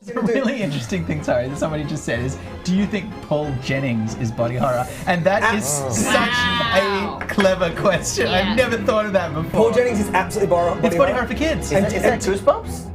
A really interesting thing, sorry, that somebody just said is, do you think Paul Jennings is body horror? And that is such a clever question. Yeah. I've never thought of that before. Paul Jennings is absolutely body horror. It's body horror for kids. Is that Goosebumps?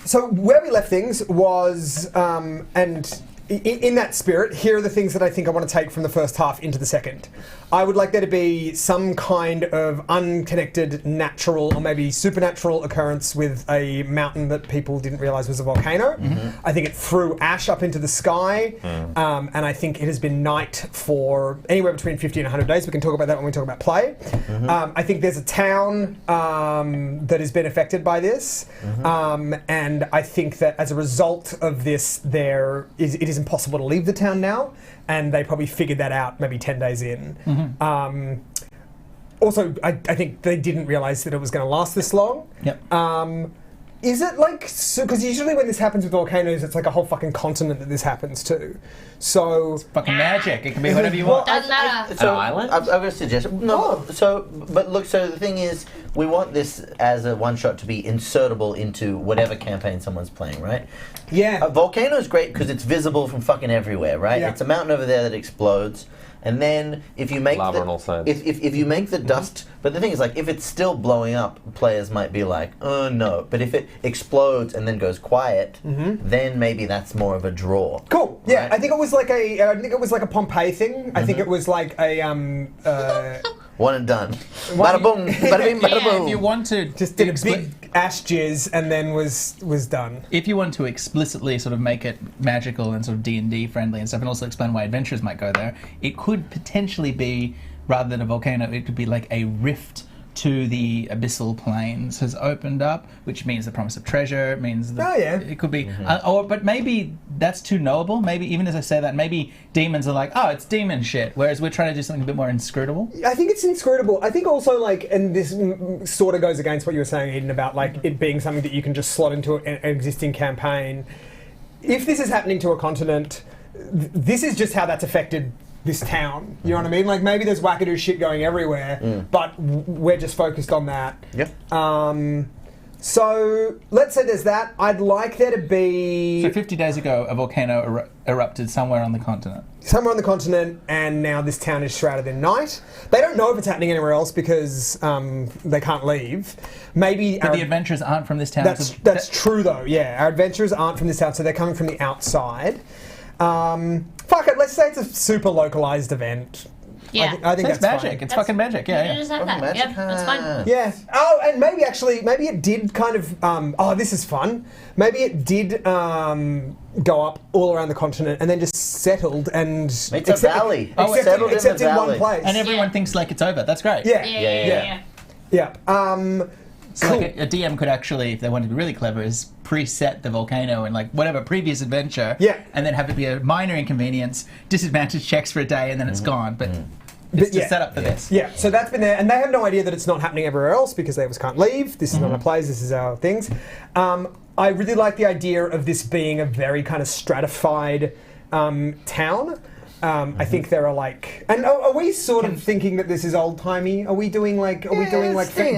So where we left things was, and in that spirit, here are the things that I think I want to take from the first half into the second. I would like there to be some kind of unconnected, natural, or maybe supernatural occurrence with a mountain that people didn't realise was a volcano. I think it threw ash up into the sky, and I think it has been night for anywhere between 50 and 100 days. We can talk about that when we talk about play. I think there's a town that has been affected by this, and I think that as a result of this, it is impossible to leave the town now, and they probably figured that out maybe 10 days in. Also, I think they didn't realise that it was going to last this long. Is it like, because usually when this happens with volcanoes, it's like a whole fucking continent that this happens to. So it's fucking magic. It can be whatever you want. Doesn't matter. So An island? I've got a suggestion. No, but look, so the thing is, we want this as a one-shot to be insertable into whatever campaign someone's playing, right? Yeah. A volcano is great because it's visible from fucking everywhere, right? Yeah. It's a mountain over there that explodes. And then if you make Lava on all sides. if you make the dust, but the thing is, like, if it's still blowing up, players might be like, oh no. But if it explodes and then goes quiet, then maybe that's more of a draw. Cool. Yeah, Right? I think it was like a Pompeii thing. I think it was like a One and done. Bada boom, bada bing, bada boom. If you want to just did a big ash jizz and then was done. If you want to explicitly sort of make it magical and sort of D&D friendly and stuff, and also explain why adventurers might go there, it could potentially be, rather than a volcano, it could be like a rift to the abyssal plains has opened up, which means the promise of treasure, means that it could be, but maybe that's too knowable. Maybe even as I say that, maybe demons are like, oh, it's demon shit, whereas we're trying to do something a bit more inscrutable. I think it's inscrutable. I think also, like, and this sort of goes against what you were saying, Eden, about like it being something that you can just slot into an existing campaign. If this is happening to a continent, this is just how that's affected this town. You know what I mean? Like, maybe there's wackadoo shit going everywhere, but we're just focused on that. So let's say there's that. I'd like there to be... So 50 days ago, a volcano erupted somewhere on the continent. Somewhere on the continent, and now this town is shrouded in night. They don't know if it's happening anywhere else because they can't leave. Maybe... But the adventurers aren't from this town. That's true, though, yeah. Our adventurers aren't from this town, so they're coming from the outside. Fuck it, let's say it's a super localized event. Yeah. I think that's that's magic. fine. It's fucking magic. Yeah. Just have that. Magic. Yep, that's fine. Yeah. Oh, and maybe it did kind of. This is fun. Maybe it did go up all around the continent and then just settled and. It's a valley. Except in one place. And everyone thinks like it's over. That's great. Yeah. So Cool. like a DM could actually, if they wanted to be really clever, is preset the volcano in like whatever previous adventure, and then have it be a minor inconvenience, disadvantage checks for a day, and then it's gone. But it's just set up for this. Yeah, so that's been there, and they have no idea that it's not happening everywhere else because they just can't leave. This is not our plays, this is our things. I really like the idea of this being a very kind of stratified town. I think there are like, and are we sort of thinking that this is old timey? Are we doing like,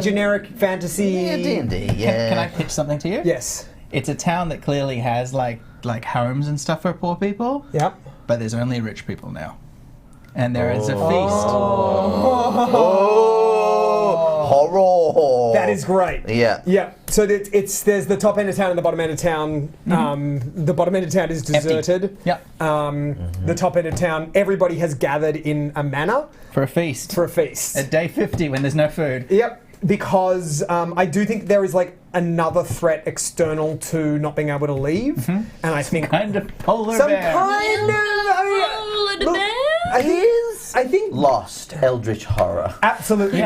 generic fantasy? Yeah, D&D. Yeah. Can I pitch something to you? Yes. It's a town that clearly has like homes and stuff for poor people. Yep. But there's only rich people now, and there is a feast. Horror. That is great. Yeah. Yeah. So there's the top end of town and the bottom end of town. The bottom end of town is deserted. Yeah. The top end of town, everybody has gathered in a manor For a feast. At day 50 when there's no food. Yep. Because I do think there is like another threat external to not being able to leave, and I think kind of polar some bear. kind of Polar bear? I think Lost. Eldritch Horror. absolutely.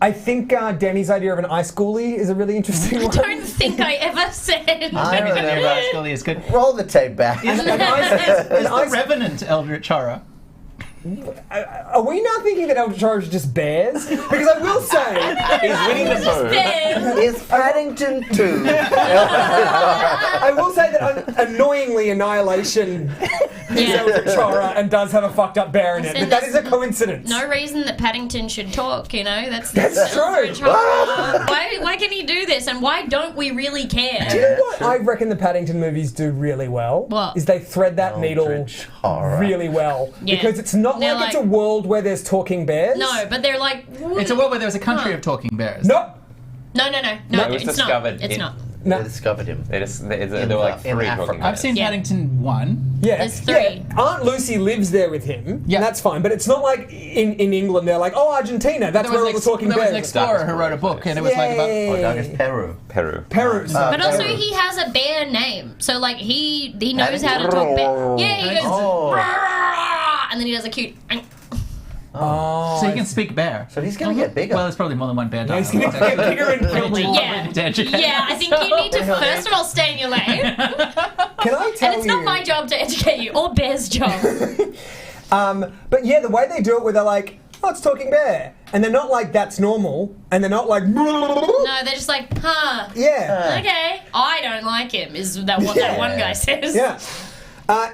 I think Demi's idea of an ice ghoulie is a really interesting I one. don't think I ever said. I don't know. Is good. Roll the tape back. Is the Revenant Eldritch Horror? Are we now thinking that Eldritch Horror is just bears? Because I will say, He's winning the poo. Is Paddington 2? I will say that annoyingly, Annihilation is Eldritch Horror and does have a fucked up bear in it, but that is a coincidence. No reason that Paddington should talk, you know? That's true. Eldritch Horror. Why can he do this, and why don't we really care? Do you know what I reckon the Paddington movies do really well? What? Is they thread that needle Eldritch Horror. really well. Yeah. Because it's not They're like it's a like- world where there's talking bears. No, but they're like... It's a world where there's a country of talking bears. Nope. No, It was it's discovered not. It's in- not. They discovered him. There were like in 3 Africa. talking I've bears. seen Yeah. Paddington 1. Yeah. There's 3. Yeah. Aunt Lucy lives there with him. Yeah. And that's fine. But it's not like in England they're like, oh, Argentina, that's where all the talking there was an bears. explorer who wrote a book, and it was like about... Yay. Oh, darkest Peru. Peru. Peru. But also, Peru. he has a bear name, so like he knows how to talk bear. Yeah, he goes, Oh. "Brrrr," and then he does a cute. Oh, So he can speak bear. So he's going to get bigger. Well, there's probably more than one bear. Yeah, he's going to get bigger and Probably probably. Yeah, to educate yeah. I think you need to first of all stay in your lane, Can I tell and it's you? not my job to educate you or Bear's job. But yeah, the way they do it, where they're like, "Oh, it's talking bear," and they're not like that's normal, and they're not like, No, they're just like, huh. yeah, Okay, I don't like him. Is that what that one guy says? yeah.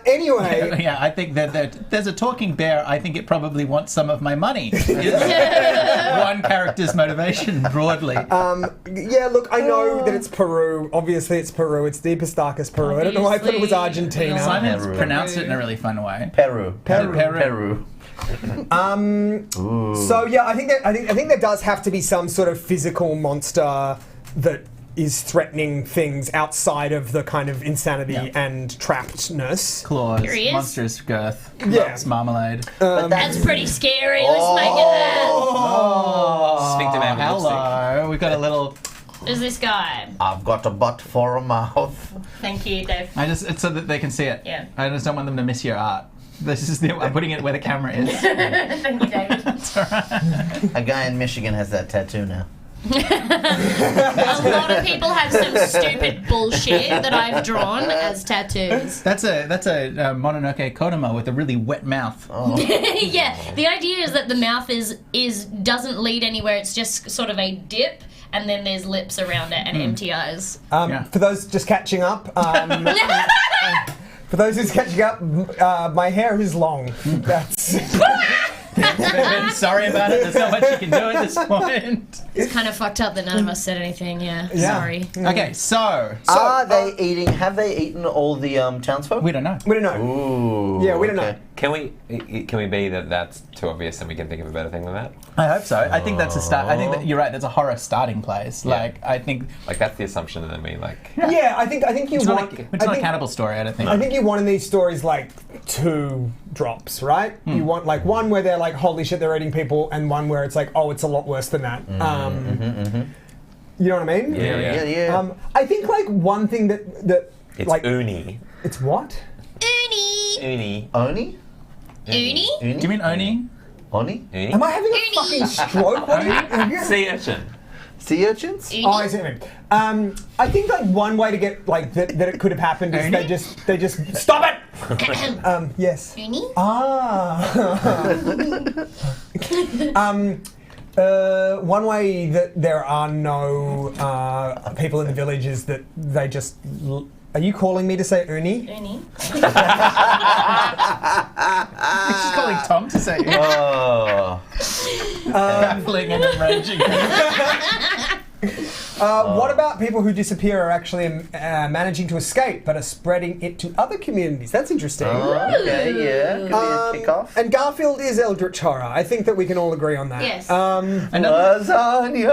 Anyway, Yeah, I think that there's a talking bear. I think it probably wants some of my money. Is one character's motivation broadly. yeah. Look, I know that it's Peru. Obviously, it's Peru. It's deepest, darkest Peru. I don't know why I thought it was Obviously. Argentina. Simon's Peru. pronounced it in a really fun way. Peru. Peru. So yeah, I think there does have to be some sort of physical monster that is threatening things outside of the kind of insanity Yeah. and trappedness. Claws, Here he is. monstrous girth, Yeah. loves marmalade. That's pretty scary. Let's make it that. Sphincter man with Hello, we've got a little. There's this guy. I've got a butt for a mouth. Thank you, Dave. It's so that they can see it. Yeah. I just don't want them to miss your art. This is I'm putting it where the camera is. Thank you, Dave. That's all right. A guy in Michigan has that tattoo now. A lot of people have some stupid bullshit that I've drawn as tattoos. That's a Mononoke Kodama with a really wet mouth. Yeah, the idea is that the mouth is doesn't lead anywhere. It's just sort of a dip, and then there's lips around it and empty eyes. Yeah. For those just catching up, for those who's catching up, my hair is long. That's. I'm sorry about it. There's not much you can do at this point. It's kind of fucked up that none of us said anything. Yeah, sorry. Okay, so Are they eating? Have they eaten all the townsfolk? we don't know. We don't know. Ooh. Yeah, we don't okay. know. Can we be that's too obvious and we can think of a better thing than that? I hope so. I think that's a start. I think that you're right. That's a horror starting place. Like I think Like that's the assumption, and then we like. Yeah, I think you it's want. not a cannibal story. I don't think. I think you want in these stories like 2 drops, right? You want like one where they're like, holy shit, they're eating people, and one where it's like, oh, it's a lot worse than that. You know what I mean? Yeah. I think like one thing that It's like uni. it's what? Uni, Uni. uni. Oni? Do you mean Oni? Oni? Uni. Am I having a Uni. fucking stroke? What are you? Sea urchin. Sea urchins? Oh, I see what you mean. I think like one way to get like that it could have happened is Ernie? they just stop it. Yes. Uni. One way that there are no people in the village is that they just. Are you calling me to say uni? Uni. She's calling Tom to say Oh. baffling and enraging. What about people who disappear are actually managing to escape but are spreading it to other communities? That's interesting. Okay, yeah. Could be a kickoff. And Garfield is Eldritch Horror. I think that we can all agree on that. Yes. Lasagna!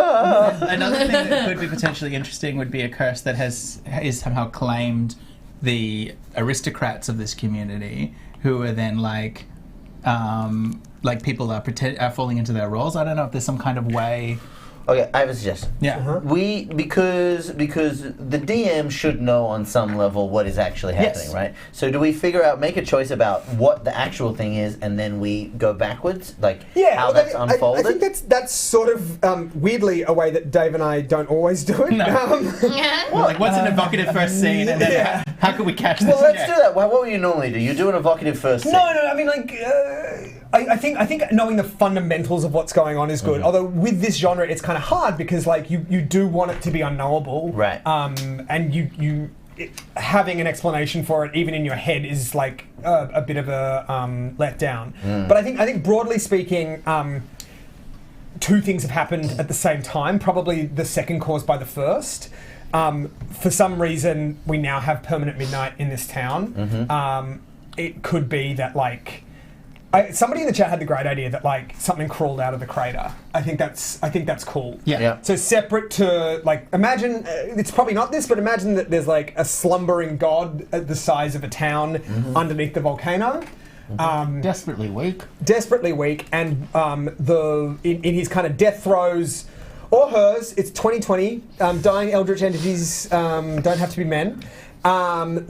Another thing that could be potentially interesting would be a curse that is somehow claimed the aristocrats of this community, who are then like people are falling into their roles. I don't know if there's some kind of way. Okay, I have a suggestion. Yeah. We because the DM should know on some level what is actually happening, Yes. right? So do we make a choice about what the actual thing is, and then we go backwards, like how that's unfolded? I think that's sort of weirdly a way that Dave and I don't always do it. No. Well, like, what's an evocative first scene, and then how could we catch this? Well, let's do that. What would you normally do? You do an evocative first scene. No, I mean like I think knowing the fundamentals of what's going on is good. Although with this genre, it's kind of hard because like you do want it to be unknowable, Right. And having an explanation for it, even in your head, is like a bit of a letdown. But I think broadly speaking, two things have happened at the same time. Probably the second caused by the first. For some reason, we now have permanent midnight in this town. It could be that like. Somebody in the chat had the great idea that like something crawled out of the crater. I think that's cool. Yeah. So separate to like imagine it's probably not this, but imagine that there's like a slumbering god at the size of a town underneath the volcano. Desperately weak. Desperately weak, and in his kind of death throes or hers. It's 2020. Dying eldritch entities don't have to be men. I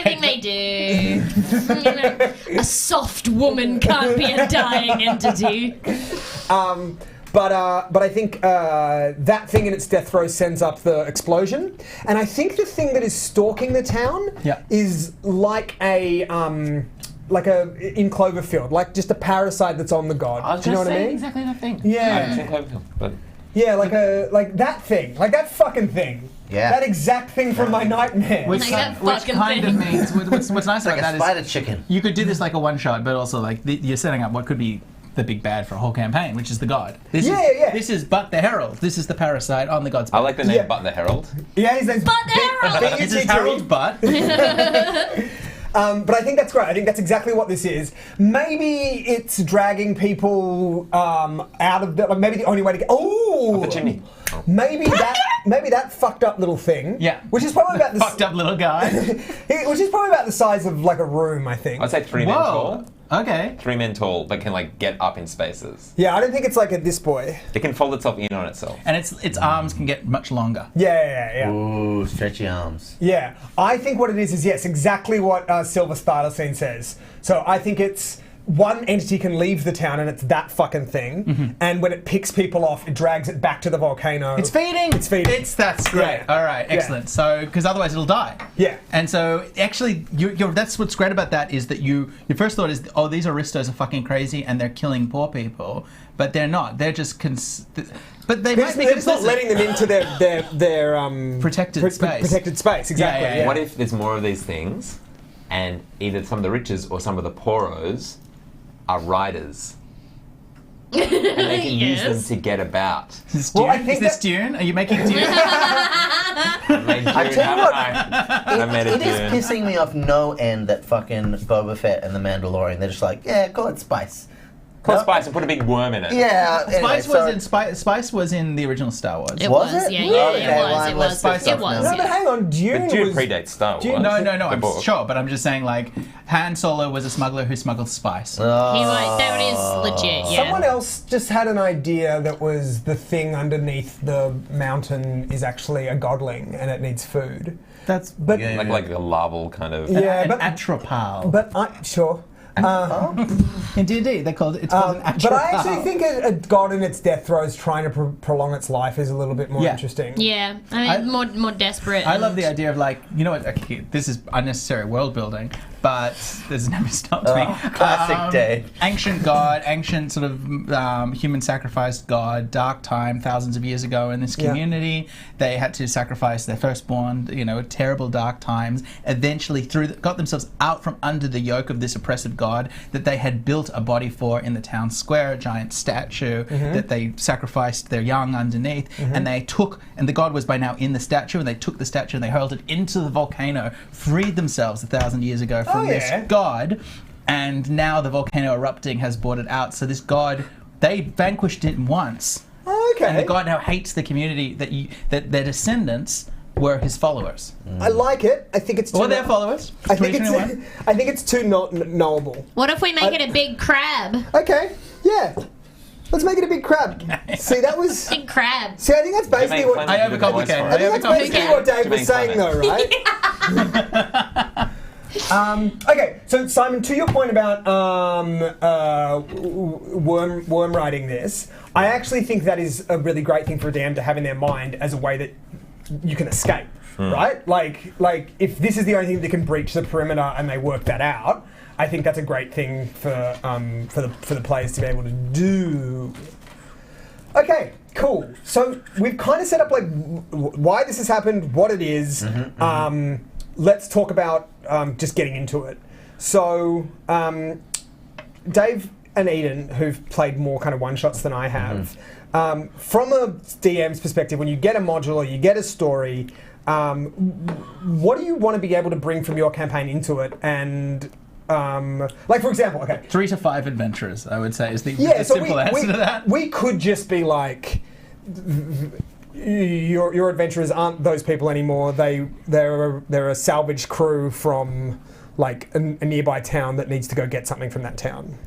think they do. A soft woman can't be a dying entity. But I think that thing in its death throes sends up the explosion, and I think the thing that is stalking the town is like a in Cloverfield, like just a parasite that's on the god. Do you know what I mean? Exactly that thing. Yeah. But Yeah, like that thing, like that fucking thing. Yeah. That exact thing from my nightmare. Which, Like that which fucking kind of thing. means what's nice Like about a that spider is chicken. you could do this like a one shot, but also like you're setting up what could be the big bad for a whole campaign, which is the god. This is But the Herald. This is the parasite on the god's back. I like the name Yeah. But the Herald. Yeah, his name's But the Herald! This is Harold's butt. But I think that's great. I think that's exactly what this is. Maybe it's dragging people out of the. Like maybe the only way to get. Oh, The chimney. Maybe that fucked up little thing. Yeah. Which is probably about the Fucked up little guy. which is probably about the size of like a room, I think. I'd say 3 men tall. Whoa. Okay. 3 men tall, but can like get up in spaces. Yeah, I don't think it's like this boy. It can fold itself in on itself. And its arms can get much longer. Yeah. Ooh, stretchy arms. Yeah, I think what it is yes, exactly what Silver Startlescene says. So I think it's one entity can leave the town and it's that fucking thing, and when it picks people off, it drags it back to the volcano. It's feeding. That's great. Yeah. All right, excellent. So, because otherwise it'll die. Yeah. And so, actually, that's what's great about that is that your first thought is, oh, these aristos are fucking crazy and they're killing poor people, but they're not. They're just but they might be They're just not complicit. letting them into their Protected space. Protected space, exactly. Yeah, yeah. What if there's more of these things, and either some of the riches or some of the pooros are riders, and they can use them to get about? Is this Well, Dune? I think Is this that- Dune? Are you making Dune? I made Dune, I tell you what, I made it a is Dune. pissing me off no end that fucking Boba Fett and the Mandalorian, they're just like, yeah, call it Spice. Put spice and put a big worm in it. Yeah, anyway, Spice was in the original Star Wars. It Was was, it? yeah, Okay, well, it I'm was. less pissed It off was, now. No, but yeah. hang on, Dune But Dune was... predates Star Wars. Dune- No, The I'm book. sure, but I'm just saying, like, Han Solo was a smuggler who smuggled spice. He was, that is legit, yeah. Someone else just had an idea that was the thing underneath the mountain is actually a godling and it needs food. That's But Yeah. Like a larval kind of. Yeah, an but atropal. sure. In D&D, it's called an atropal. But I actually think a god in its death throes trying to prolong its life is a little bit more Yeah. interesting. Yeah, I mean, more desperate. I love the idea of, like, you know what, okay, this is unnecessary world building, but this never stopped me. classic Dave. Ancient god, ancient sort of human sacrificed god, dark time, thousands of years ago in this Yeah. community. They had to sacrifice their firstborn, terrible dark times. Eventually got themselves out from under the yoke of this oppressive god that they had built a body for in the town square, a giant statue that they sacrificed their young underneath, and the god was by now in the statue, and they took the statue and they hurled it into the volcano, freed themselves 1,000 years ago from this god, and now the volcano erupting has brought it out. So this god, they vanquished it once, Okay. and the god now hates the community that their descendants were his followers. I like it. I think it's too Or their followers. I think 2021. it's too knowable. What if we make it a big crab? Okay. Yeah. Let's make it a big crab. See, that was. Big crab. See, I think that's basically make what. fun I of the voice overcomplicated. for I it. think that's basically what Dave was Jermaine saying, Clement. though, right? Okay, so Simon, to your point about worm riding this, I actually think that is a really great thing for a DM to have in their mind as a way that you can escape, right? Like if this is the only thing that can breach the perimeter and they work that out, I think that's a great thing for the players to be able to do. Okay, cool. So we've kind of set up like why this has happened, what it is. Let's talk about just getting into it. So Dave and Eden, who've played more kind of one-shots than I have, from a DM's perspective, when you get a module or you get a story, what do you want to be able to bring from your campaign into it? And like, for example, okay, 3 to 5 adventurers, I would say, is the so simple answer to that. We could just be like, your adventurers aren't those people anymore. They're a salvage crew from like a nearby town that needs to go get something from that town.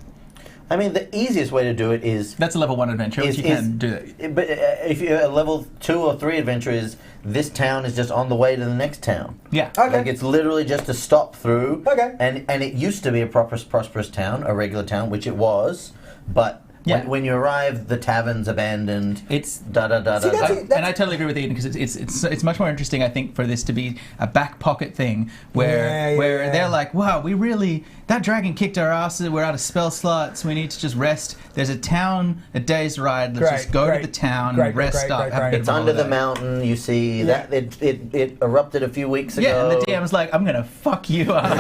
I mean, the easiest way to do it is... That's a level 1 adventure, which you can do that. But if you're a level 2 or 3 adventure is, this town is just on the way to the next town. Yeah. Okay. Like, it's literally just a stop through. Okay. And it used to be a prosperous town, a regular town, which it was, but... Yeah. When you arrive, the tavern's abandoned. It's da-da-da-da. And I totally agree with Eden, because it's much more interesting, I think, for this to be a back pocket thing where they're like, wow, that dragon kicked our asses, we're out of spell slots, we need to just rest. There's a town, a day's ride, let's just go to the town, rest up, have a bit It's of a under the holiday. mountain, you see. That it erupted a few weeks ago. Yeah, and the DM's like, I'm going to fuck you up.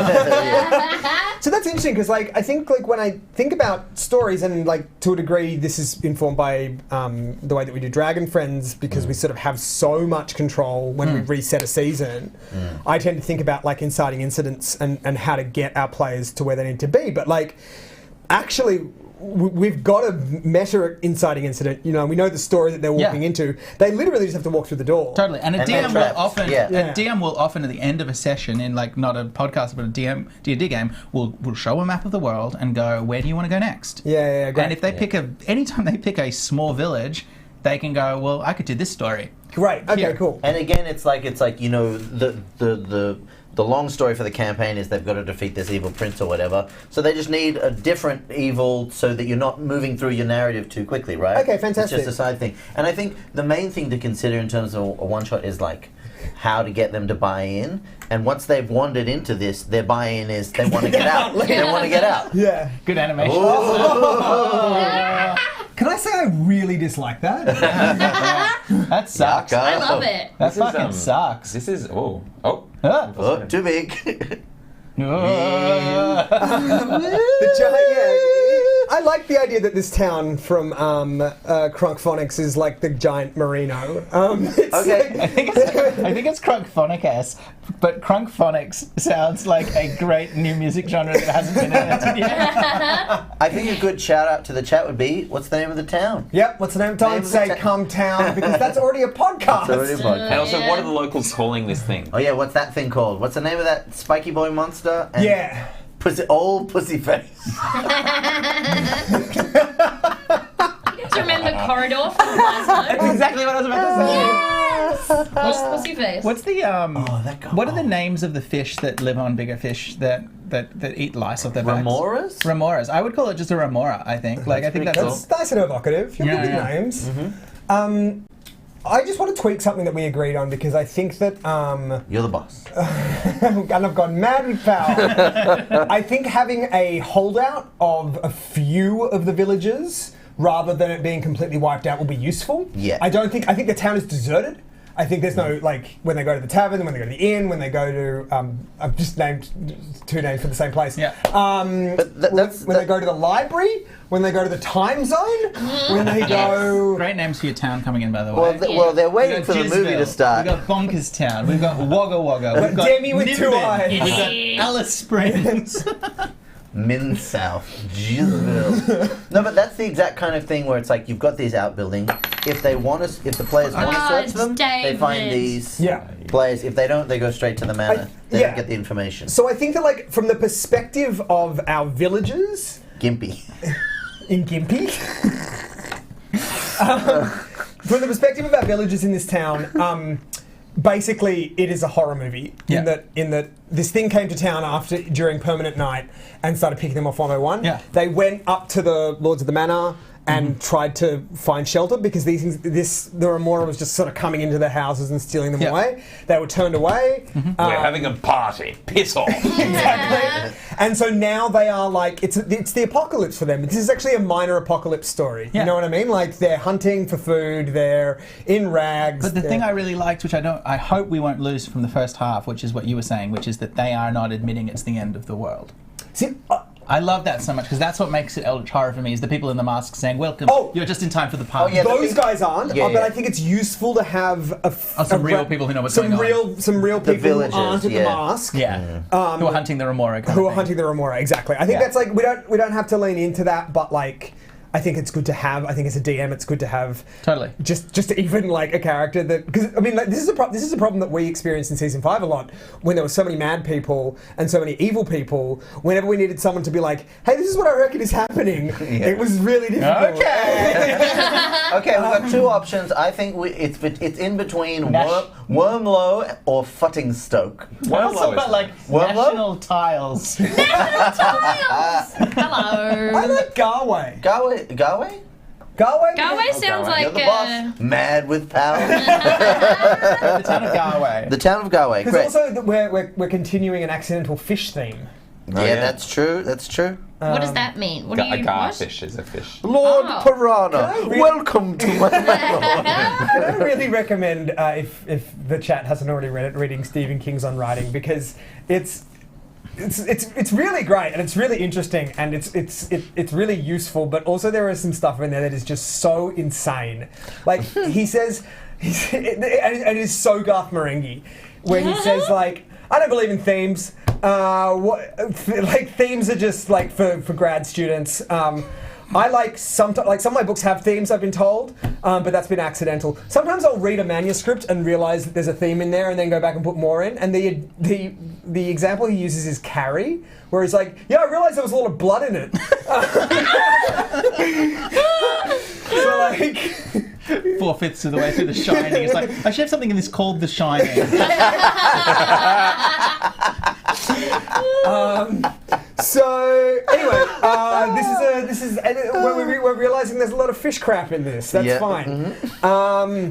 So that's interesting, because like I think like when I think about stories, and like to a degree this is informed by the way that we do Dragon Friends, because we sort of have so much control when we reset a season. I tend to think about like inciting incidents and how to get our players to where they need to be. But like actually we've got a meta inciting incident. You know, we know the story that they're walking into. They literally just have to walk through the door. Totally, and a DM will often, Yeah. a DM will often at the end of a session, in like not a podcast but a D&D game, will show a map of the world and go, where do you want to go next? Yeah, great. And if they anytime they pick a small village, they can go, well, I could do this story. Great. Okay, Here. cool. And again, it's like you know, the long story for the campaign is they've got to defeat this evil prince or whatever. So they just need a different evil so that you're not moving through your narrative too quickly, right? Okay, fantastic. It's just a side thing. And I think the main thing to consider in terms of a one-shot is like how to get them to buy in. And once they've wandered into this, their buy-in is they want to get out. They want to get out. Yeah. Good animation. Can I say I really dislike that? That sucks. Yucca. I love it. That fucking sucks. This is Oh, too big. The giant, I like the idea that this town from Crunkphonics is like the giant merino. Okay. I think it's Crunkphonic-esque, but Crunkphonics sounds like a great new music genre that hasn't been invented yet. I think a good shout out to the chat would be, what's the name of the town? Yep, what's the name? Don't say come town, because that's already a podcast. It's already a podcast. And also, what are the locals calling this thing? Oh yeah, what's that thing called? What's the name of that spiky boy monster? And Yeah. old pussy face. Do you remember Corridor from last night? That's exactly what I was about to say. Yes! What's pussy face? What's the that guy. what are the names of the fish that live on bigger fish that eat lice off their backs? Remoras? Remoras. I would call it just a remora, I think. Like I think pretty that's That's nice and evocative. You're good names. I just want to tweak something that we agreed on, because I think that You're the boss. and I've gone mad with power. I think having a holdout of a few of the villages rather than it being completely wiped out will be useful. Yeah. I think the town is deserted. I think there's no, like, when they go to the tavern, when they go to the inn, when they go to, I've just named 2 names for the same place. Yeah. When they go to the library, when they go to the time zone, when they go... great names for your town coming in, by the way. Well, they're waiting We've for got the movie to Jizzville, start. We've got Bonkers Town. We've got Wagga Wagga. We've got Demi with 2 Nimbin. eyes. We've got Alice Springs. Min South. Jizzville. No, but that's the exact kind of thing where it's like you've got these outbuildings. If the players want to search it's them, they find David. these Yeah. players. If they don't, they go straight to the manor. They don't get the information. So I think that, like, from the perspective of our villagers Gimpy. in Gympie, from the perspective of our villagers in this town, basically it is a horror movie. Yeah. In that this thing came to town during permanent night and started picking them off one by one. Yeah. They went up to the Lords of the Manor and tried to find shelter because the remora was just sort of coming into their houses and stealing them away. They were turned away. We're having a party. Piss off. Exactly. And so now they are like, it's the apocalypse for them. This is actually a minor apocalypse story. Yeah. You know what I mean? Like they're hunting for food, they're in rags. But the thing I really liked, which I hope we won't lose from the first half, which is what you were saying, which is that they are not admitting it's the end of the world. See, I love that so much because that's what makes it Eldritch Horror for me, is the people in the masks saying, welcome, you're just in time for the party. yeah, those guys aren't, Yeah, but yeah. I think it's useful to have some real people who know what's going on. Some real people villagers, who aren't in the mask. Yeah. Who are hunting the remora. Who are hunting the remora, exactly. I think that's like, we don't have to lean into that, but like, I think it's good to have. I think as a DM, it's good to have. Totally. Just even like a character that, because I mean, like, this is a problem that we experienced in season 5 a lot, when there were so many mad people and so many evil people. Whenever we needed someone to be like, "Hey, this is what I reckon is happening," it was really difficult. Okay. Okay, we've got two options. I think it's in between Wormlow or Futtingstoke. Also about like Wormlow? national tiles. Hello. I like Galway. Galway? Galway Galway sounds You're like the boss. Mad with power. The town of Galway. The town of Galway. Because Great. also we're continuing an accidental fish theme. Yeah, that's true. That's true. What does that mean? What do A you garfish is a fish. Lord Oh. Piranha, really- welcome to my melon. I really recommend if the chat hasn't already read it, reading Stephen King's On Writing, because it's really great and it's really interesting and it's really useful, but also there is some stuff in there that is just so insane. Like he says, and it is so Garth Marenghi, where he says like, I don't believe in themes. Like themes are just like for grad students. I like some of my books have themes, I've been told, but that's been accidental. Sometimes I'll read a manuscript and realize that there's a theme in there, and then go back and put more in. And the example he uses is Carrie, where he's like, "Yeah, I realized there was a lot of blood in it." So like, 4/5 of the way through The Shining. It's like, I should have something in this called The Shining. so anyway, this is we're realizing there's a lot of fish crap in this. That's fine.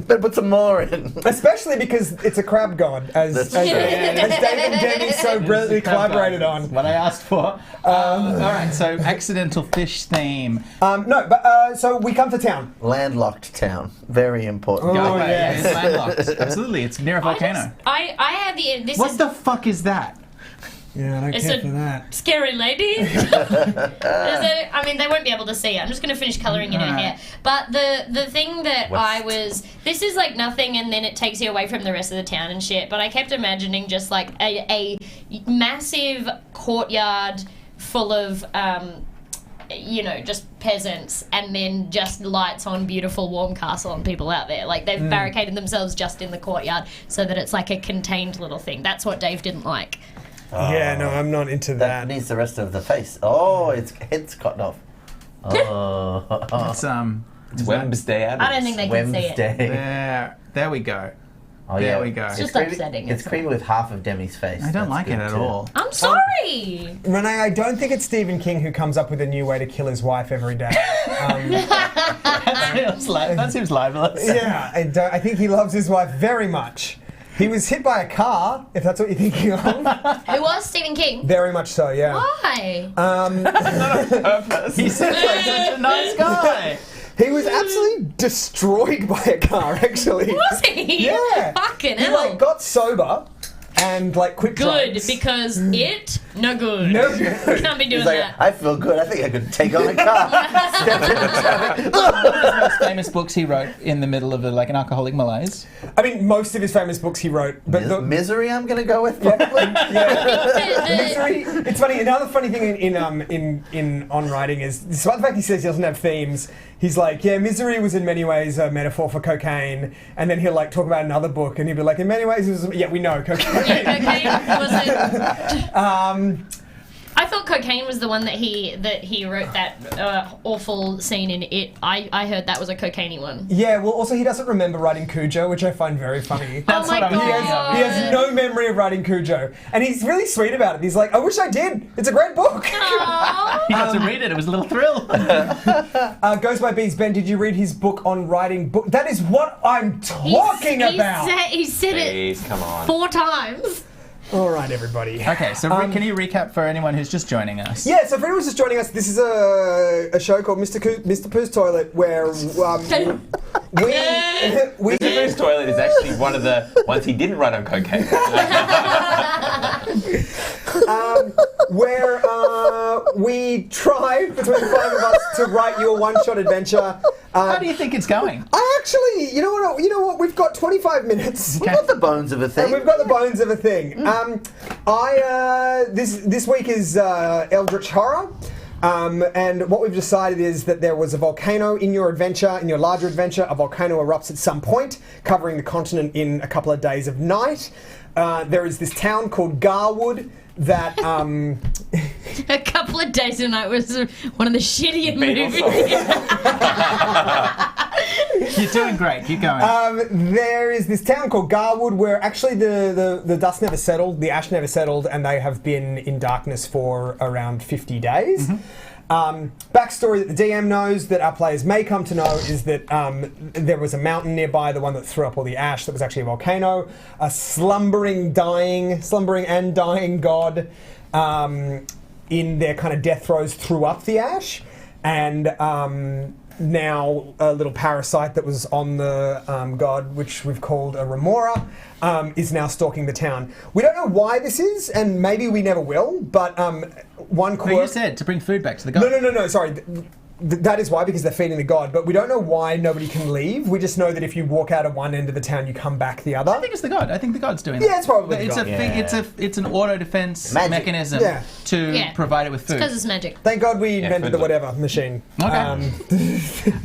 But put some more in. Especially because it's a crab god, as David and Denny so brilliantly collaborated on. What I asked for. All right, so accidental fish theme. So we come to town. Landlocked town. Very important. Galway, yes. it's landlocked. Absolutely, it's near a volcano. I had this What is the fuck is that? Yeah, I don't It's care a- for that. scary lady. I mean, they won't be able to see it. I'm just going to finish colouring in her hair. But the thing that this is like nothing, and then it takes you away from the rest of the town and shit. But I kept imagining just like a massive courtyard full of just peasants, and then just lights on beautiful warm castle and people out there. Like they've barricaded themselves just in the courtyard so that it's like a contained little thing. That's what Dave didn't like. Yeah, no, I'm not into That that. needs the rest of the face. Oh, its head's cut off. Oh. It's It's Wednesday Addams. I don't think they can see it. Wednesday. there we go. Oh, There yeah. we go. It's just creamy- upsetting, It's isn't creamy with half of Demi's face. I don't That's like it good at too. all. I'm sorry. Renee, I don't think it's Stephen King who comes up with a new way to kill his wife every day. That seems libelous. Yeah, I think he loves his wife very much. He was hit by a car, if that's what you're thinking of. Who was Stephen King? Very much so, yeah. Why? He seems like such a nice guy. He was absolutely destroyed by a car, actually. Was he? Yeah. Fucking He hell. got sober and quit Good, drugs. because it, no good. No good. Can't be doing He's like, that. I feel good. I think I could take on a car. Step into traffic. The most famous books he wrote in the middle of an alcoholic malaise. I mean, most of his famous books he wrote, but the Misery, I'm going to go with. Probably. Misery. It's funny. Another funny thing in On Writing is, despite the fact he says he doesn't have themes, he's like, yeah, Misery was in many ways a metaphor for cocaine, and then he'll talk about another book, and he'll be like, in many ways, it was, yeah, we know cocaine. Yeah, okay, was it? I thought cocaine was the one that he wrote that awful scene in It. I heard that was a cocaine-y one. Yeah, well, also he doesn't remember writing Cujo, which I find very funny. That's Oh my what I'm thinking God. of. He has no memory of writing Cujo. And he's really sweet about it. He's like, I wish I did. It's a great book. Aww. He got to read it. It was a little thrill. Goes by Bees. Ben, did you read his book on writing book? That is what I'm talking about. He said it Please, come on. 4 times. All right, everybody. Okay, so can you recap for anyone who's just joining us? Yeah, so if anyone's just joining us, this is a show called Mr. Pooh's Toilet where we His toilet is actually one of the ones he didn't write on cocaine. where we try between the 5 of us to write you a one-shot adventure. How do you think it's going? I actually, you know what? We've got 25 minutes. We've got the bones of a thing. And we've got the bones of a thing. This week is Eldritch Horror. And what we've decided is that there was a volcano in your adventure, in your larger adventure. A volcano erupts at some point, covering the continent in a couple of days of night. There is this town called Garwood that... A couple of days a night was one of the shittier Beatles movies. You're doing great. Keep going. There is this town called Garwood where actually the dust never settled, the ash never settled, and they have been in darkness for around 50 days. Backstory that the DM knows that our players may come to know is that there was a mountain nearby, the one that threw up all the ash, that was actually a volcano. A slumbering and dying god in their kind of death throes threw up the ash, and now a little parasite that was on the god, which we've called a remora, is now stalking the town. We don't know why this is, and maybe we never will, but one quirk... No, you said to bring food back to the god. No, sorry. That is why, because they're feeding the god, but we don't know why nobody can leave. We just know that if you walk out of one end of the town, you come back the other. I think it's the god. I think the god's doing that. Yeah, it's probably the it's god. a thing. It's an auto defense Magic. mechanism to provide it with food. Because it's magic. Thank God we invented the food. whatever machine. Okay.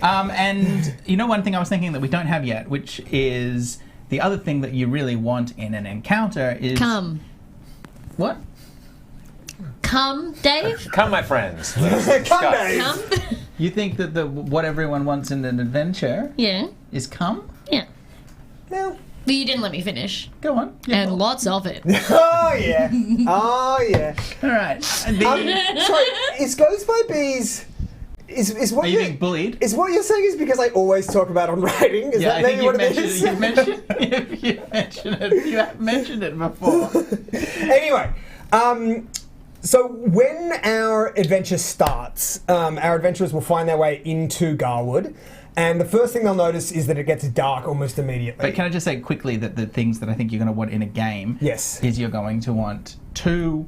And you know, one thing I was thinking that we don't have yet, which is the other thing that you really want in an encounter is Come. What? Come, Dave. Come, my friends. Come, Dave. Come. You think that what everyone wants in an adventure Yeah. is come? Yeah. Well, But you didn't let me finish. Go on. Yeah. And lots of it. oh yeah. Oh yeah. All right. And Sorry, is Goes by Bees... Is what are you being bullied? Is what you're saying is because I always talk about on writing? Is that maybe what it is? You've mentioned it. You have mentioned it before. Anyway, so when our adventure starts, our adventurers will find their way into Garwood, and the first thing they'll notice is that it gets dark almost immediately. But can I just say quickly that the things that I think you're going to want in a game is you're going to want 2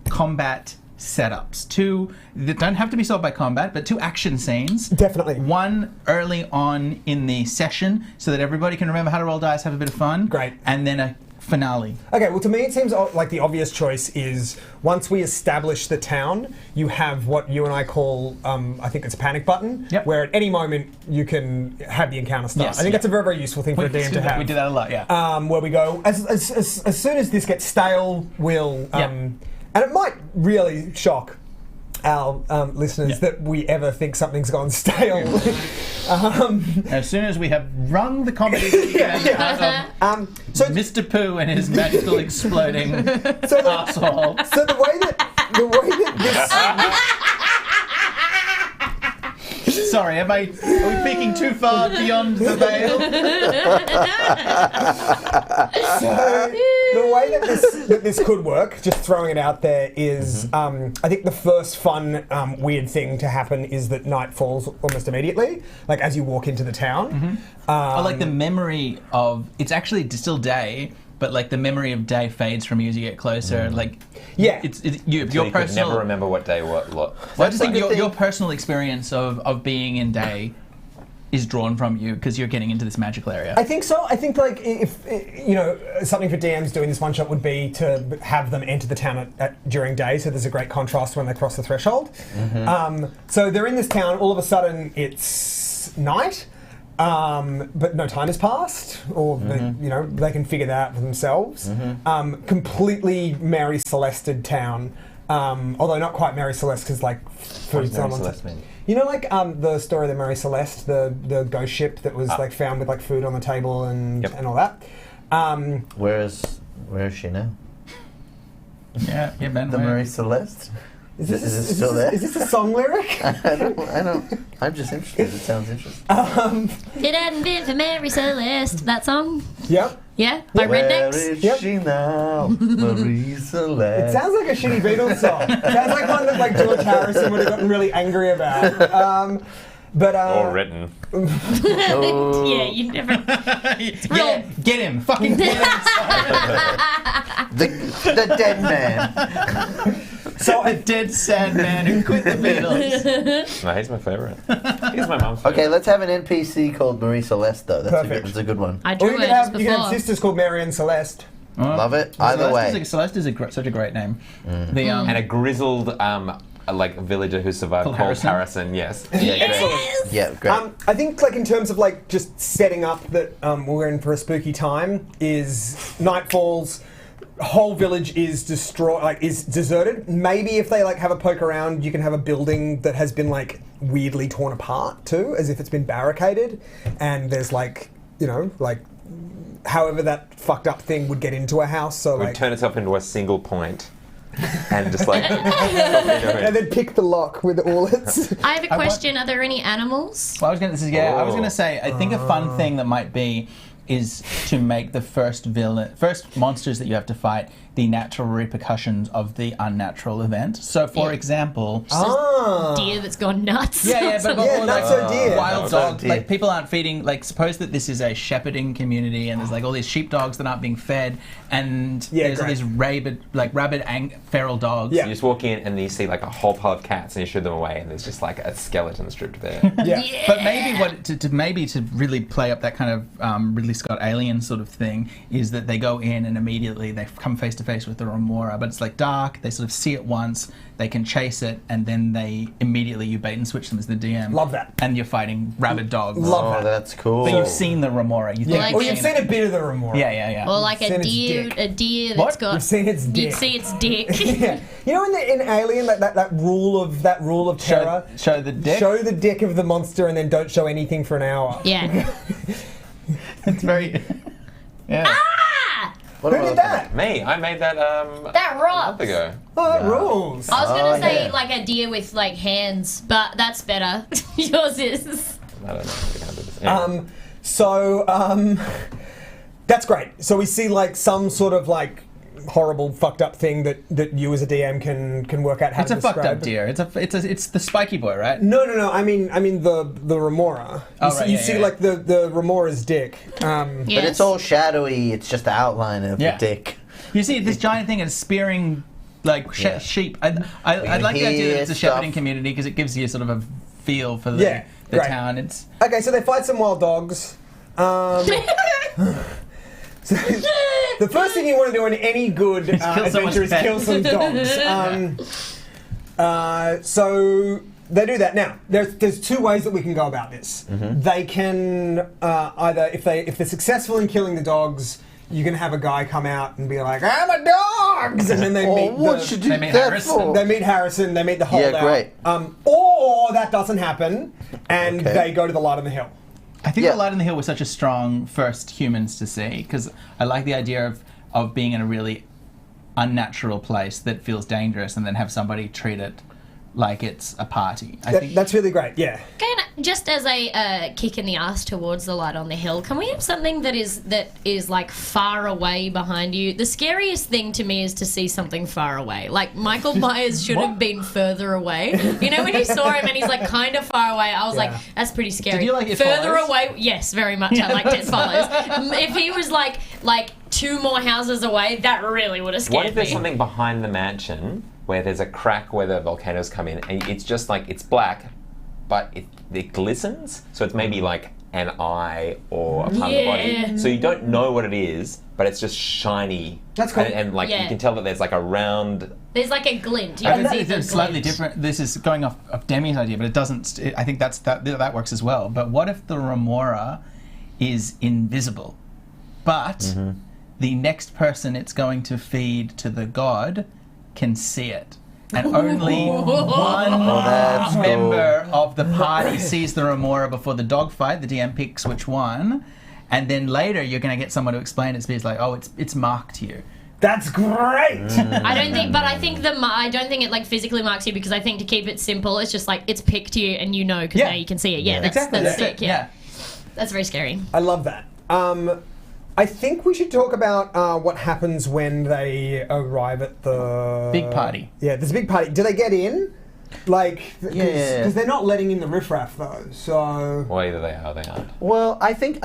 combat setups. 2 that don't have to be solved by combat, but 2 action scenes. Definitely. 1 early on in the session so that everybody can remember how to roll dice, have a bit of fun. Great. And then a finale. Okay, well, to me it seems like the obvious choice is once we establish the town, you have what you and I call, I think it's a panic button, where at any moment you can have the encounter start. Yes, I think that's a very, very useful thing for a DM to have. We do that a lot, yeah. Where we go, as soon as this gets stale, we'll... and it might really shock our listeners that we ever think something's gone stale. As soon as we have wrung the comedy out of Mr. Pooh and his magical exploding asshole. So the way that this... Sorry, are we peeking too far beyond the veil? So the way that this could work, just throwing it out there, is I think the first fun weird thing to happen is that night falls almost immediately, like as you walk into the town. Or like the memory of it's actually still day, but like the memory of day fades from you as you get closer. Like your you personal. could never remember what day what. Well, I just think your personal experience of being in day is drawn from you because you're getting into this magical area. I think so. I think like if something for DMs doing this one shot would be to have them enter the town during day, so there's a great contrast when they cross the threshold. So they're in this town. All of a sudden, it's night. But no time has passed, or they can figure that out for themselves. Completely Mary Celested town. Although not quite Mary Celeste, because like food's Mary not on. Celeste mean? You know, like the story of the Mary Celeste, the ghost ship that was like found with like food on the table and all that. Where is she now? Yeah, Ben. The Mary Celeste? Is it still there? Is this a song lyric? I don't. I'm just interested. It sounds interesting. If it hadn't been for Mary Celeste, that song? Yep. Yeah? By Where Rednecks? is she now? Marie Celeste. It sounds like a shitty Beatles song. It sounds like one that like George Harrison would have gotten really angry about. Or written. Yeah, you never... Yeah, get him. Fucking get him. The dead man. So a dead sad man who quit the Beatles. No, he's my favourite. He's my mum's favourite. Okay, let's have an NPC called Marie Celeste, though. That's a good one. I Or drew you it could just have, you could have before. sisters called Mary and Celeste. Love it. Either way. Celeste is such a great name. And a grizzled like villager who survived Called called Harrison? Yes. Yes! Yeah, great. I think, like, in terms of like just setting up that we're in for a spooky time, is night falls, whole village is destroyed, like is deserted. Maybe if they like have a poke around, you can have a building that has been like weirdly torn apart too, as if it's been barricaded, and there's like, you know, like however that fucked up thing would get into a house. So It would like, turn itself into a single point. And just like... and then pick the lock with all its. I have a question. Are there any animals? Well, I was going to say, I think a fun thing that might be is to make the first monsters that you have to fight the natural repercussions of the unnatural event. So, for example, Deer that's gone nuts. but nuts are deer. wild Nuts dogs. are Like deer. people aren't feeding. Like suppose that this is a shepherding community, and there's like all these sheepdogs that aren't being fed, and there's all great. these rabid feral dogs. Yeah. You just walk in and you see like a whole pile of cats and you shoo them away and there's just like a skeleton stripped bare. Yeah. But maybe to really play up that kind of Ridley Scott alien sort of thing is that they go in and immediately they come face to face with the remora, but it's like dark. They sort of see it once, they can chase it, and then they immediately you bait and switch them as the DM. Love that. And you're fighting rabid dogs. Love Oh, that. that's cool. But you've seen the remora. You think Like you've Or you've seen a bit of the remora. Yeah. Or like Seen its dick. a deer What? that's got... You've seen its dick. You'd see its dick. Yeah. You know in Alien that rule of terror. Show the dick. Show the dick of the monster and then don't show anything for an hour. Yeah. It's very. Yeah. What Who about did that? Me, I made that That a rocks. month ago. Oh, that rules. I was gonna say yeah. like a deer with like hands, but that's better. Yours is. I don't know. We can't do this. Anyway. So that's great. So we see like some sort of like horrible fucked up thing that you as a DM can work out how It's to a fucked describe. up deer. It's the spiky boy, right? No. I mean the remora. You see like the remora's dick. But it's all shadowy. It's just the outline of the dick. You see this giant thing is spearing like sheep. I like the idea that it's a shepherding community because it gives you sort of a feel for the great. town. It's Okay, so they fight some wild dogs. So the first thing you want to do in any good kill someone's adventure is pet. kill some dogs. So they do that. Now, there's two ways that we can go about this. They can either, if they're successful in killing the dogs, you can have a guy come out and be like, "I'm a dogs," and then they meet. What you do They meet that Harrison. for? They meet Harrison. They meet the holdout. great. Or that doesn't happen, and Okay. they go to the light on the hill. I think Yeah. the Light on the Hill was such a strong first humans to see because I like the idea of being in a really unnatural place that feels dangerous and then have somebody treat it like it's a party. I think That's really great. Yeah. Just as a kick in the ass towards the light on the hill, can we have something that is like far away behind you? The scariest thing to me is to see something far away. Like Michael Myers should have been further away. You know, when you saw him and he's like kind of far away, I was like, that's pretty scary. Did you like It Further Follows? away? Yes, very much. I liked It Follows. If he was like two more houses away, that really would have scared What if there's me. something behind the mansion where there's a crack where the volcanoes come in and it's just like, it's black, but it glistens? So it's maybe like an eye or a part of the body. So you don't know what it is, but it's just shiny. That's cool. And like you can tell that there's like a round... There's like a glint. You I can see think the it's slightly glint. different. This is going off of Demi's idea, but it doesn't. I think that works as well. But what if the remora is invisible, but the next person it's going to feed to the god can see it, and only that's one member of the party sees the remora before the dogfight. The DM picks which one, and then later you're going to get someone to explain it. So it's like, oh, it's marked you. That's great. I don't think it like physically marks you, because I think to keep it simple, it's just like it's picked you and you know because now you can see it. Yeah, that's sick. Yeah, that's very scary. I love that. I think we should talk about what happens when they arrive at the Big party. Yeah, there's a big party. Do they get in? Like, Yeah. because they're not letting in the riffraff though. So Well, either they are or they aren't. Well, I think.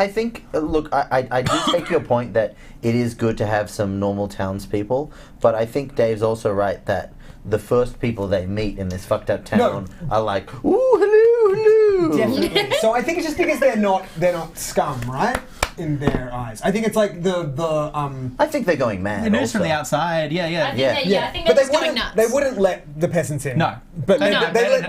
Look, I do take your point that it is good to have some normal townspeople, but I think Dave's also right that the first people they meet in this fucked up town are like, ooh, hello. definitely. So I think it's just because they're not scum, right? In their eyes, I think it's like the. I think they're going mad. The news also. from the outside. Yeah. I think But they're just going nuts. they wouldn't let the peasants in. No. But they No.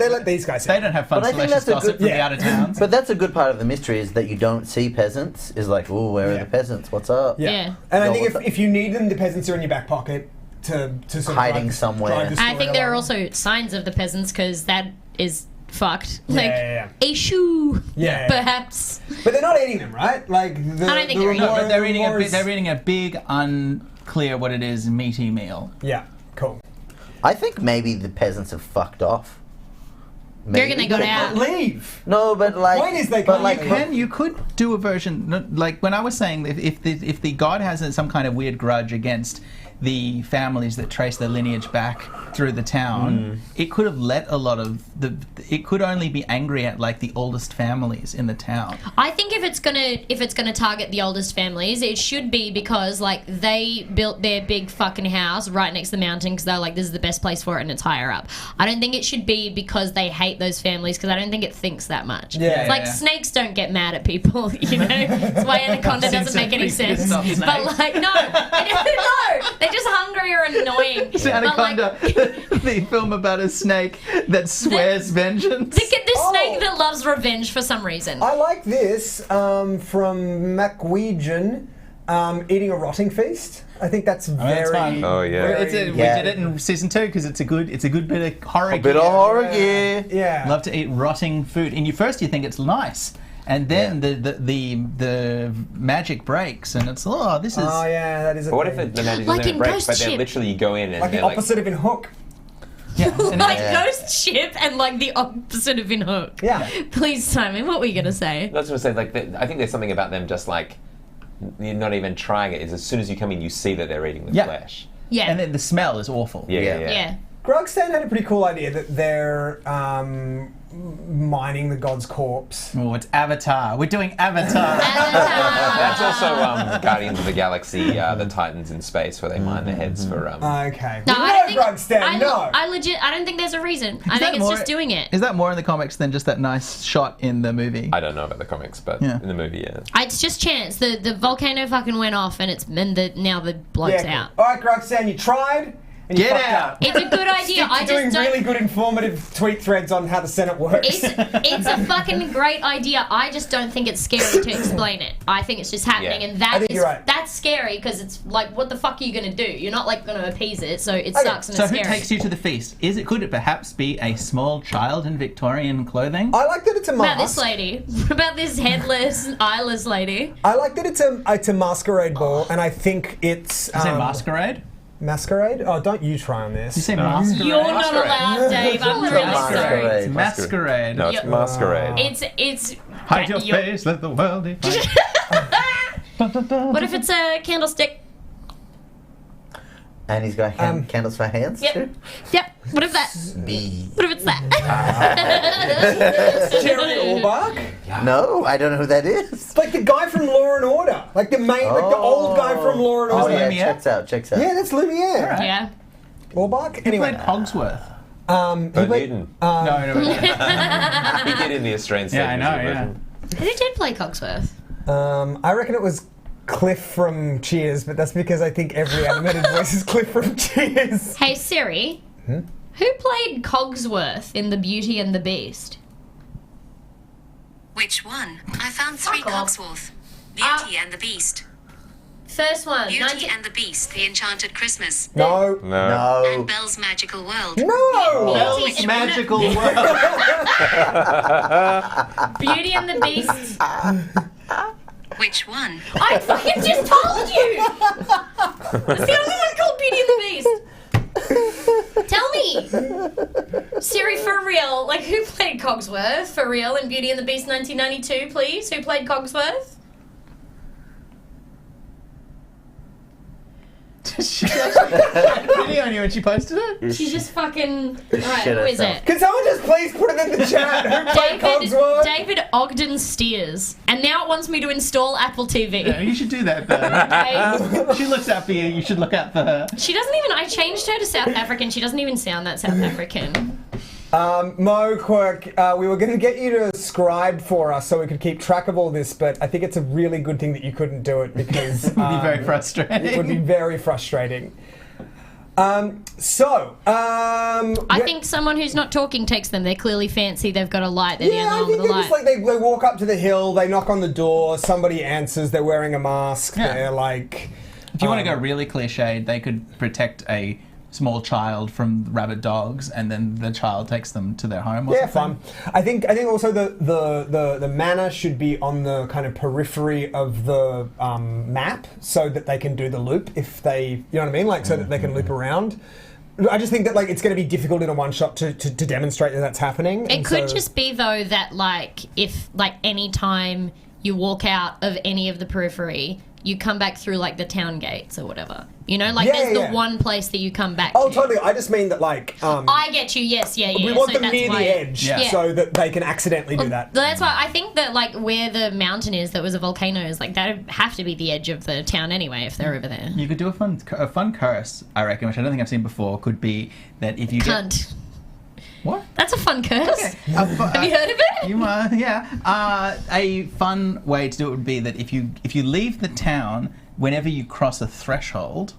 let these guys in. They don't have fun But I think salacious that's a gossip good- from the out of towns. But that's a good part of the mystery is that you don't see peasants. Is like, ooh, where are the peasants? What's up? Yeah. And I No, think what if you need them, the peasants are in your back pocket to sort of Hiding drive somewhere. drive the I think story there are along. also signs of the peasants, because that is fucked. Like yeah. a shoe, Yeah. perhaps. But they're not eating them, right? Like the, I don't think the they're eating No, but they're eating remora is- they're eating a big, unclear what it is, meaty meal. Yeah, cool. I think maybe the peasants have fucked off. You reckon they got out? Leave. No, but like, Point is they but can't like, leave. You could do a version like when I was saying if the god has some kind of weird grudge against the families that trace their lineage back through the town, it could have let a lot of it could only be angry at like the oldest families in the town. I think if it's gonna target the oldest families, it should be because like they built their big fucking house right next to the mountain because they're like, this is the best place for it and it's higher up. I don't think it should be because they hate those families, because I don't think it thinks that much. Yeah. It's like Yeah. snakes don't get mad at people, you know. It's why Anaconda doesn't make any sense. Stop But snakes. like no, they're just hungry or annoying. It's But, like, Anaconda, the film about a snake that swears vengeance. Look at this Oh. snake that loves revenge for some reason. I like this from McWeegan, eating a rotting feast. I think that's very. fun. Oh, yeah. very- We did it in season 2 because it's a good bit of horror. a bit gear. of horror gear. Yeah. Love to eat rotting food. And first you think it's nice, and then the magic breaks, and it's this is. Oh yeah, that is. But what if the magic Like doesn't in break, Ghost but they're Ship. literally you go in and like the they're like, opposite of in Hook? Yeah, and Like Yeah. Ghost Ship and like the opposite of in Hook. Yeah. Please, Simon, what were you gonna say? I was going to say, like, I think there's something about them just like, you're not even trying it. Is as soon as you come in, you see that they're eating the Yeah. flesh. Yeah. and then the smell is awful. Yeah. yeah. Grugstan had a pretty cool idea that they're mining the god's corpse. Oh, it's Avatar. We're doing Avatar. That's also Guardians of the Galaxy, the Titans in space, where they mine their heads for. Okay. No, I don't think. Grugstan, no. I legit. I don't think there's a reason. I Is think that it's more- just doing it. Is that more in the comics than just that nice shot in the movie? I don't know about the comics, but Yeah. in the movie, yeah. It's just chance. The volcano fucking went off, and now the bloke's Yeah. out. Cool. All right, Grugstan, you tried. And you Get fucked out. up. It's a good idea. I You're doing just don't. really good informative tweet threads on how the Senate works. It's a fucking great idea. I just don't think it's scary to explain it. I think it's just happening, Yeah. and I think you're right. that's scary because it's like, what the fuck are you gonna do? You're not like gonna appease it, so it Okay, sucks and So it's who scary. takes you to the feast? Could it perhaps be a small child in Victorian clothing? I like that it's a About mask. this lady, about this headless, eyeless lady. I like that it's a masquerade ball, and I think it's Is it masquerade? masquerade. Oh, don't you try on this? You say masquerade? You're not allowed, Dave. I'm really sorry. It's masquerade. No, it's Yep. masquerade. It's. Hide your you're- face, let the world define. What if it's a candlestick? And he's got candles for hands Yep. too. Yep. What if that? Me. What if it's that? Jerry Orbach. No, I don't know who that is. It's like the guy from Law and Order, like the old guy from Law and Oh Order. yeah, Lumiere? checks out. Yeah, that's Lumiere. Alright. Yeah. Orbach. He Anyway, played Cogsworth. he played- Newton. No. He did in the Australian stage Yeah, I know, version. Who did play Cogsworth? I reckon it was Cliff from Cheers, but that's because I think every animated voice is Cliff from Cheers. Hey Siri. Who played Cogsworth in The Beauty and the Beast? Which one? I found 3 Fuck off. Cogsworth. Beauty and the Beast. First one. Beauty and the Beast, The Enchanted Christmas. No. No. And Belle's Magical World. No. Belle's Magical World. Beauty and the Beast. Which one? I fucking just told you! It's the only one called Beauty and the Beast. Tell me! Siri, for real. Like, who played Cogsworth for real in Beauty and the Beast 1992, please? Who played Cogsworth? She video on you when she posted it. She just fucking... Alright, shit who is herself. it? Can someone just please put it in the chat? Who played Cogsworth? David Ogden Steers. And now it wants me to install Apple TV. Yeah, you should do that though. Okay. She looks out for you. You should look out for her. She doesn't even... I changed her to South African. She doesn't even sound that South African. Mo Quirk, we were going to get you to scribe for us so we could keep track of all this, but I think it's a really good thing that you couldn't do it because It would be very frustrating. it would be very frustrating. I think someone who's not talking takes them. They're clearly fancy. They've got a light. They're the Yeah, only I one think with a they're light. just like they walk up to the hill, they knock on the door, somebody answers, they're wearing a mask, Yeah. they're like... If you want to go really cliched, they could protect a small child from rabid dogs, and then the child takes them to their home. Or Yeah, something. fun. I think also the manor should be on the kind of periphery of the map so that they can do the loop if they, you know what I mean, like so that they can loop around. I just think that like it's going to be difficult in a one shot to demonstrate that that's happening. It could just be though that like if like any time you walk out of any of the periphery, you come back through like the town gates or whatever. You know, like there's the one place that you come back Oh, to. totally. I just mean that like I get you. Yes, yeah. we want so them that's near why the edge Yeah. so that they can accidentally do that. That's why I think that like where the mountain is that was a volcano is like that'd have to be the edge of the town anyway if they're over there. You could do a fun curse, I reckon, which I don't think I've seen before. Could be that if you Cunt. what? That's a fun curse. Have you heard of it? You yeah. A fun way to do it would be that if you leave the town, whenever you cross a threshold,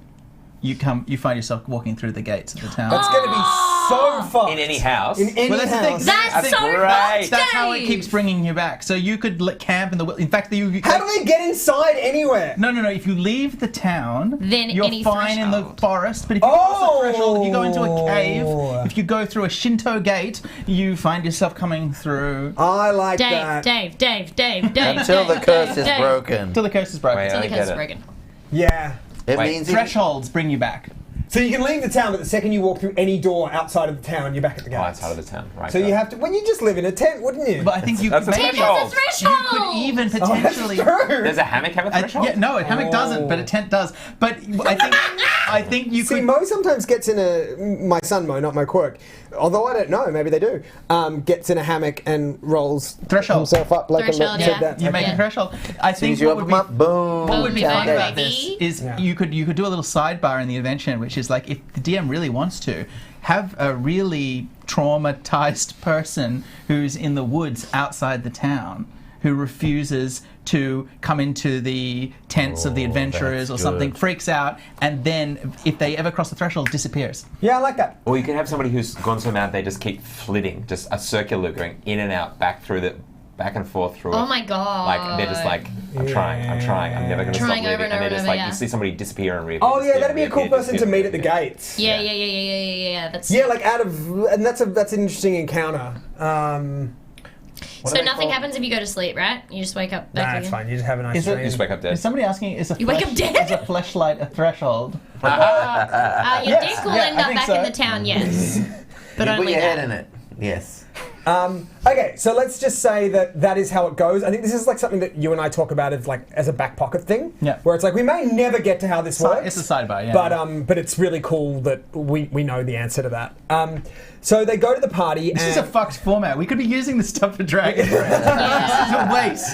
you find yourself walking through the gates of the town. That's going to be so fun. In any house. In any Well, that's the thing. house. That's so great. fun, That's how it Dave. keeps bringing you back. So you could camp in the. In fact, How do they get inside anywhere? No. If you leave the town, Then you're any fine in the threshold. forest. But if you cross the threshold, if you go into a Oh. cave, if you go through a Shinto gate, you find yourself coming through I like that. Dave. Until the curse is broken. until the curse is broken. Wait, Until I the get curse is it. broken. Yeah. It Wait, means if- Thresholds bring you back. So you can leave the town, but the second you walk through any door outside of the town, you're back at the gates. Oh, outside of the town. Right. So you have to. Well, you just live in a tent, wouldn't you? But I think you That's could a maybe threshold. There's a you threshold. could even Oh, that's potentially. true. Does a hammock have a threshold? Yeah, no, a hammock doesn't, but a tent does. But I think you See, could. Mo sometimes gets in a. My son Mo, not Mo Quirk. Although I don't know, maybe they do. Gets in a hammock and rolls Threshold. himself up like Threshold, a. yeah. That. You make Yeah. a threshold. I think Sees you what up would and be up, boom. What would be Town fun gate. about this is Yeah. you could do a little sidebar in the adventure, which is like if the DM really wants to have a really traumatized person who's in the woods outside the town who refuses to come into the tents of the adventurers or that's something, good. freaks out, and then if they ever cross the threshold, disappears. Yeah, I like that. Or you could have somebody who's gone so mad they just keep flitting, just a circular loop going in and out, back and forth through it. Oh my god. Like they're just like, I'm trying, I'm never going to stop Trying living, over and and they're over just and like over, you see somebody disappear and reappear. Oh yeah, that'd be a cool disappear, person to meet at the disappear. gates. Yeah. That's Yeah, like and that's an interesting encounter. So nothing happens if you go to sleep, right? You just wake up back Nah, again. it's fine. You just have a nice Is it- dream. You just wake up dead. Is somebody asking, is a You wake up dead? Is a fleshlight a threshold? Your Yes, dick will yeah, end I up think back so. in the town, yes. But You put only your head that. in it. Yes. Okay, so let's just say that is how it goes. I think this is like something that you and I talk about as a back pocket thing. Yeah. Where it's like we may never get to how this works. It's a sidebar, yeah. But it's really cool that we know the answer to that. So they go to the party This and is a fucked format. We could be using this stuff for Dragon Breath. This is a waste.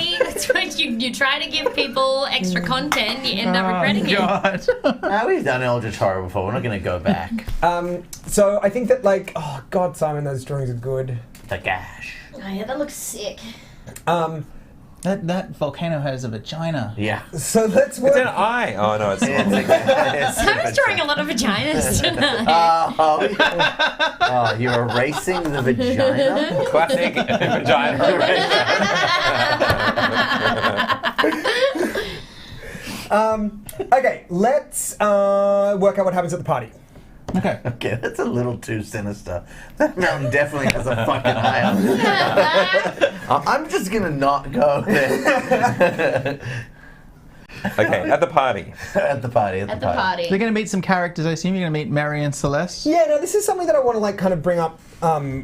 See, that's what you try to give people extra content, you end up regretting it. God. We've done Eldritch Horror before. We're not going to go back. so I think that like oh god, Simon, those drawings are good. The gash. Oh yeah, that looks sick. That volcano has a vagina. Yeah. So let's work. It's an eye. Oh no, it's not. I was drawing a lot of vaginas tonight. Oh, you're erasing the vagina? Classic vagina. Okay, let's work out what happens at the party. Okay. Okay, that's a little too sinister. That mountain definitely has a fucking eye on it. I'm just gonna not go there. Okay, at the party. At the party. At the party. They're going to meet some characters. I assume you're going to meet Mary and Celeste. Yeah, no, this is something that I want to like kind of bring up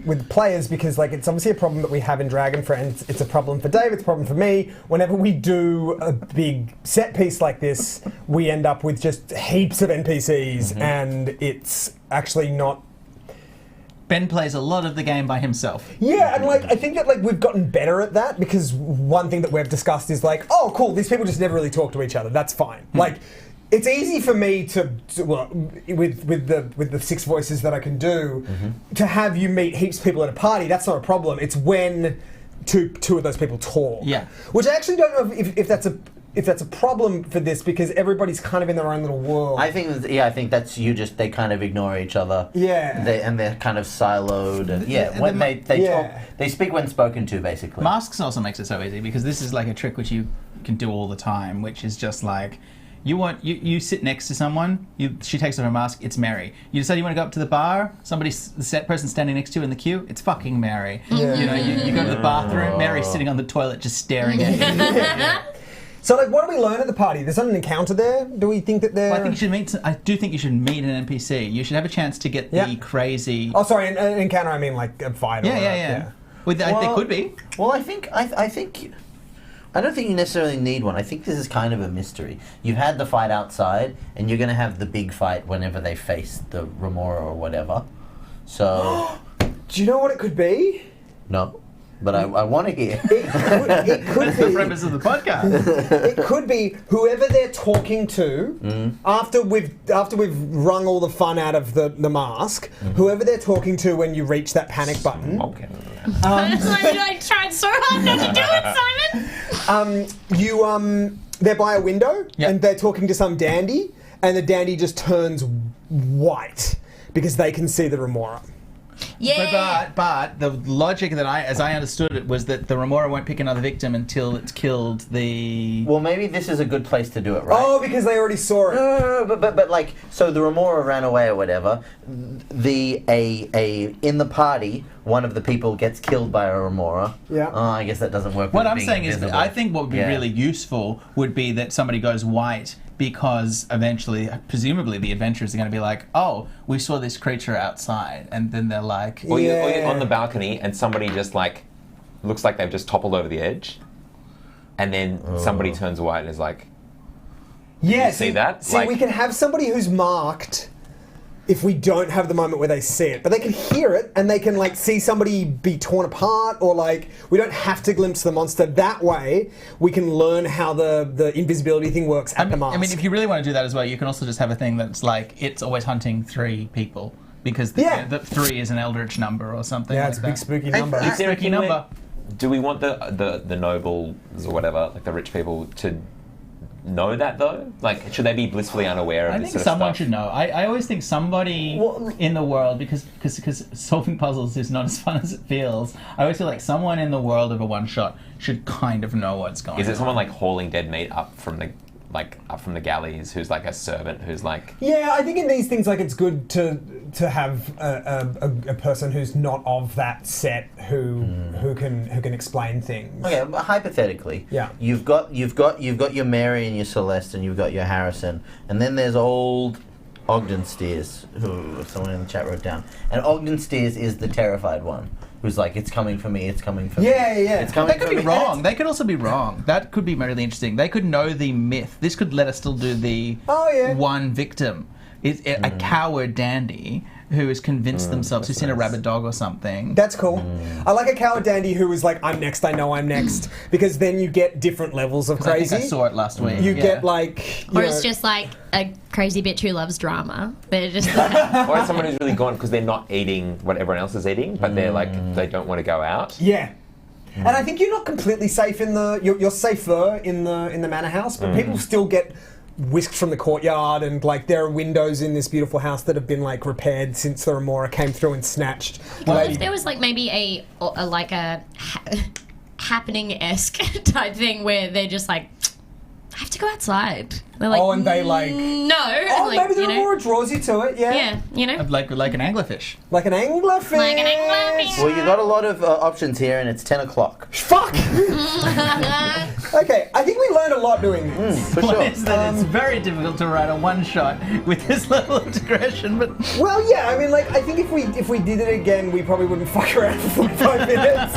with players because like it's obviously a problem that we have in Dragon Friends. It's a problem for Dave. It's a problem for me. Whenever we do a big set piece like this, we end up with just heaps of NPCs, and it's actually not. Ben plays a lot of the game by himself. Yeah, and like I think that like we've gotten better at that because one thing that we've discussed is like, oh, cool, these people just never really talk to each other. That's fine. Like, it's easy for me to well, with the 6 voices that I can do, to have you meet heaps of people at a party. That's not a problem. It's when two of those people talk. Yeah. Which I actually don't know if that's a problem for this because everybody's kind of in their own little world. I think that's they kind of ignore each other. Yeah. They're kind of siloed. And when they talk, they speak when spoken to, basically. Masks also makes it so easy because this is like a trick which you can do all the time, which is just like you sit next to someone, she takes off her mask, it's Mary. You decide you want to go up to the bar, the set person standing next to you in the queue, it's fucking Mary. Yeah. You know, you go to the bathroom, Mary's sitting on the toilet just staring at you. So, like, what do we learn at the party? There's not an encounter there? Do we think that there... Well, I think you should meet... I do think you should meet an NPC. You should have a chance to get the crazy... Oh, sorry, an encounter, I mean, like, a fight or... Yeah. Well, there could be. Well, I think... I don't think you necessarily need one. I think this is kind of a mystery. You've had the fight outside, and you're going to have the big fight whenever they face the Remora or whatever. So... Do you know what it could be? No. But I want to hear. It could That's be... the premise of the podcast. It could be whoever they're talking to, after we've wrung all the fun out of the mask, whoever they're talking to when you reach that panic button... Okay. I tried so hard not to do it, Simon. They're by a window, Yep. and they're talking to some dandy, and the dandy just turns white because they can see the Remora. Yeah. But the logic that as I understood it, was that the Remora won't pick another victim until it's killed the... Well, maybe this is a good place to do it, right? Oh, because they already saw it. No, but like, so the Remora ran away or whatever. In the party, one of the people gets killed by a Remora. Yeah. Oh, I guess that doesn't work. What with I'm being saying is that invisible. I think what would be really useful would be that somebody goes white because eventually, presumably, the adventurers are going to be like, oh, we saw this creature outside. And then they're like... Or you're on the balcony and somebody just like, looks like they've just toppled over the edge. And then somebody turns white and is like, Yeah, see that? See, Like- we can have somebody who's marked if we don't have the moment where they see it, but they can hear it and they can like see somebody be torn apart, or like we don't have to glimpse the monster. That way, we can learn how the invisibility thing works at the mask. I mean, if you really want to do that as well, you can also just have a thing that's like, it's always hunting 3 people. Because the 3 is an eldritch number or something. Yeah, like it's a that. big spooky number. It's a spooky number. Do we want the nobles or whatever, like the rich people, to know that though? Like, should they be blissfully unaware of I this think sort of someone stuff? should know. I always think somebody in the world, because solving puzzles is not as fun as it feels. I always feel like someone in the world of a one shot should kind of know what's going on. Is it someone like hauling dead meat up from the galleys, who's like a servant, who's like... Yeah, I think in these things, like, it's good to have a person who's not of that set who can explain things. Okay, but hypothetically, you've got your Mary and your Celeste, and you've got your Harrison, and then there's old Ogden Steers, who someone in the chat wrote down, and Ogden Steers is the terrified one, who's like, it's coming for me, it's coming for me. Yeah. It's coming They could for be me. wrong. They could also be wrong. That could be really interesting. They could know the myth. This could let us still do the one victim. It's a coward dandy who has convinced themselves, who's seen a rabid dog or something. That's cool. I like a coward dandy who was like, I'm next, I know I'm next. Because then you get different levels of crazy. I think I saw it last week. You get like... Or it's just like a crazy bitch who loves drama. They're just like... Or it's someone who's really gone because they're not eating what everyone else is eating, but they're like, they don't want to go out. Yeah. And I think you're not completely safe in the... You're safer in the manor house, but people still get whisked from the courtyard, and like there are windows in this beautiful house that have been like repaired since the Remora came through and snatched. Well, if there was like maybe a happening-esque type thing where they're just like, I have to go outside. They're like, Oh, and they like. no. Oh, like, maybe the you know? reward draws you to it. Yeah. Yeah, you know. Like an anglerfish. Like an anglerfish. Like an anglerfish. Well, you got a lot of options here, and it's 10 o'clock. Fuck. Okay, I think we learned a lot doing this. For What sure. is that? It's very difficult to write a one-shot with this level of digression, but Well, yeah. I mean, like, I think if we did it again, we probably wouldn't fuck around for 45 minutes.